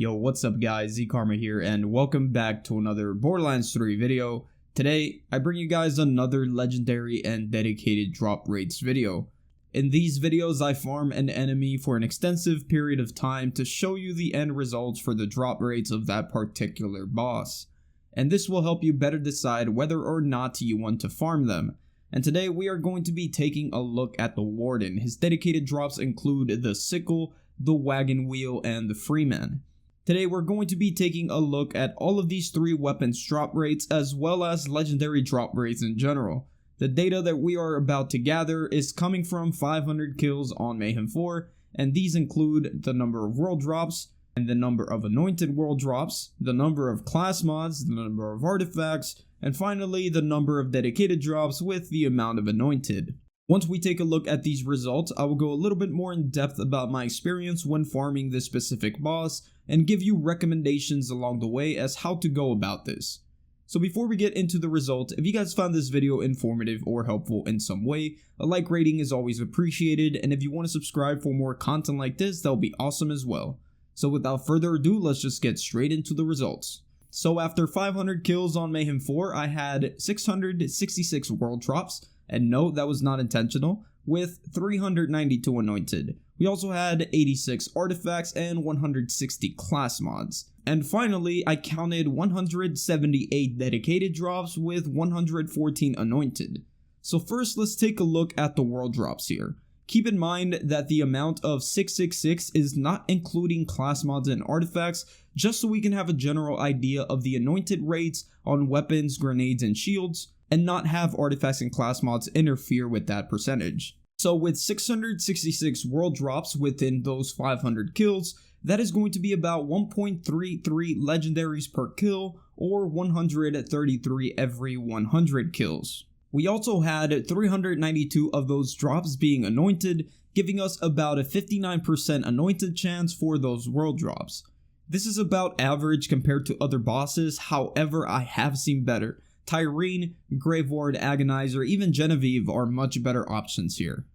Yo, what's up guys, Z-Karma here, and welcome back to another Borderlands 3 video. Today, I bring you guys another legendary and dedicated drop rates video. In these videos, I farm an enemy for an extensive period of time to show you the end results for the drop rates of that particular boss. And this will help you better decide whether or not you want to farm them. And today we are going to be taking a look at the Warden. His dedicated drops include the Sickle, the Wagon Wheel, and the Freeman. Today we're going to be taking a look at all of these three weapons drop rates as well as legendary drop rates in general. The data that we are about to gather is coming from 500 kills on Mayhem 4, and these include the number of world drops, and the number of anointed world drops, the number of class mods, the number of artifacts, and finally the number of dedicated drops with the amount of anointed. Once we take a look at these results, I will go a little bit more in depth about my experience when farming this specific boss and give you recommendations along the way as how to go about this. So before we get into the result, if you guys found this video informative or helpful in some way, a like rating is always appreciated, and if you want to subscribe for more content like this, that'll be awesome as well. So without further ado, let's just get straight into the results. So after 500 kills on Mayhem 4, I had 666 world drops, and no, that was not intentional, with 392 anointed. We also had 86 artifacts and 160 class mods. And finally, I counted 178 dedicated drops with 114 anointed. So first, let's take a look at the world drops here. Keep in mind that the amount of 666 is not including class mods and artifacts, just so we can have a general idea of the anointed rates on weapons, grenades, and shields, and not have artifacts and class mods interfere with that percentage. So with 666 world drops within those 500 kills, that is going to be about 1.33 legendaries per kill, or 133 every 100 kills. We also had 392 of those drops being anointed, giving us about a 59% anointed chance for those world drops. This is about average compared to other bosses, however I have seen better. Tyrene, Grave Ward, Agonizer, even Genevieve are much better options here.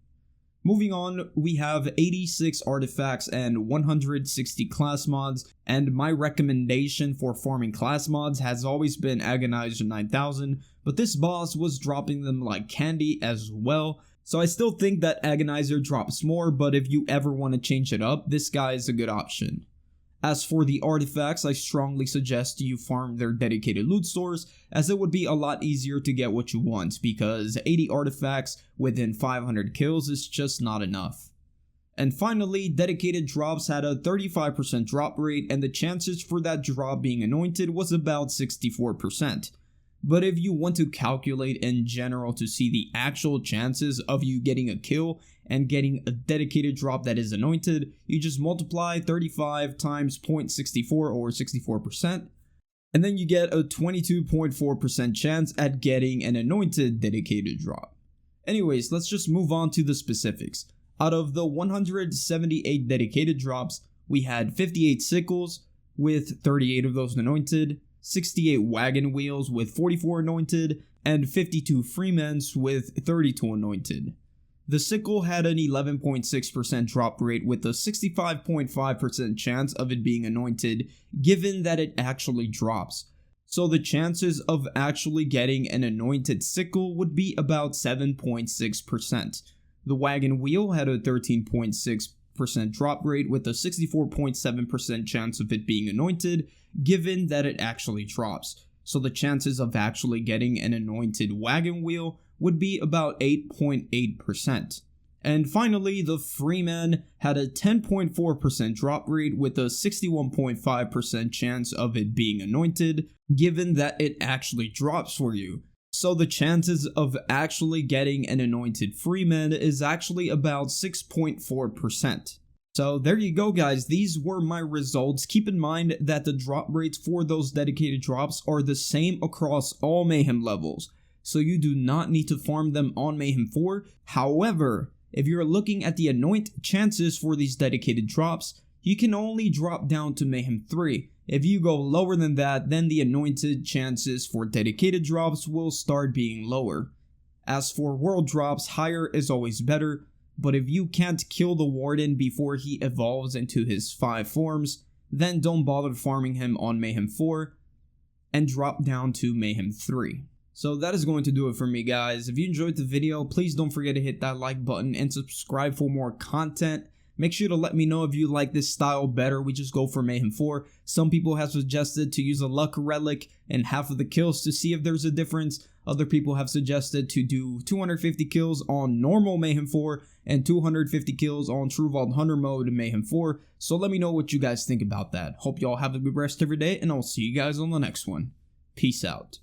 Moving on, we have 86 artifacts and 160 class mods, and my recommendation for farming class mods has always been Agonizer 9000, but this boss was dropping them like candy as well, so I still think that Agonizer drops more, but if you ever want to change it up, this guy is a good option. As for the artifacts, I strongly suggest you farm their dedicated loot stores, as it would be a lot easier to get what you want, because 80 artifacts within 500 kills is just not enough. And finally, dedicated drops had a 35% drop rate, and the chances for that drop being anointed was about 64%. But if you want to calculate in general to see the actual chances of you getting a kill and getting a dedicated drop that is anointed, you just multiply 35 times 0.64 or 64%, and then you get a 22.4% chance at getting an anointed dedicated drop. Anyways, let's just move on to the specifics. Out of the 178 dedicated drops, we had 58 sickles with 38 of those anointed, 68 wagon wheels with 44 anointed, and 52 freemans with 32 anointed. The sickle had an 11.6% drop rate with a 65.5% chance of it being anointed, given that it actually drops. So the chances of actually getting an anointed sickle would be about 7.6%. The wagon wheel had a 13.6% drop rate with a 64.7% chance of it being anointed, given that it actually drops. So the chances of actually getting an anointed wagon wheel would be about 8.8%. And finally, the Freeman had a 10.4% drop rate with a 61.5% chance of it being anointed, given that it actually drops for you. So the chances of actually getting an anointed Freeman is actually about 6.4%. So there you go guys, these were my results. Keep in mind that the drop rates for those dedicated drops are the same across all Mayhem levels, so you do not need to farm them on Mayhem 4. However, if you're looking at the anoint chances for these dedicated drops, you can only drop down to Mayhem 3. If you go lower than that, then the anointed chances for dedicated drops will start being lower. As for world drops, higher is always better, but if you can't kill the Warden before he evolves into his 5 forms, then don't bother farming him on Mayhem 4 and drop down to Mayhem 3. So that is going to do it for me, guys. If you enjoyed the video, please don't forget to hit that like button and subscribe for more content. Make sure to let me know if you like this style better. We just go for Mayhem 4. Some people have suggested to use a luck relic and half of the kills to see if there's a difference. Other people have suggested to do 250 kills on normal Mayhem 4 and 250 kills on True Vault Hunter mode in Mayhem 4. So let me know what you guys think about that. Hope y'all have a good rest of your day, and I'll see you guys on the next one. Peace out.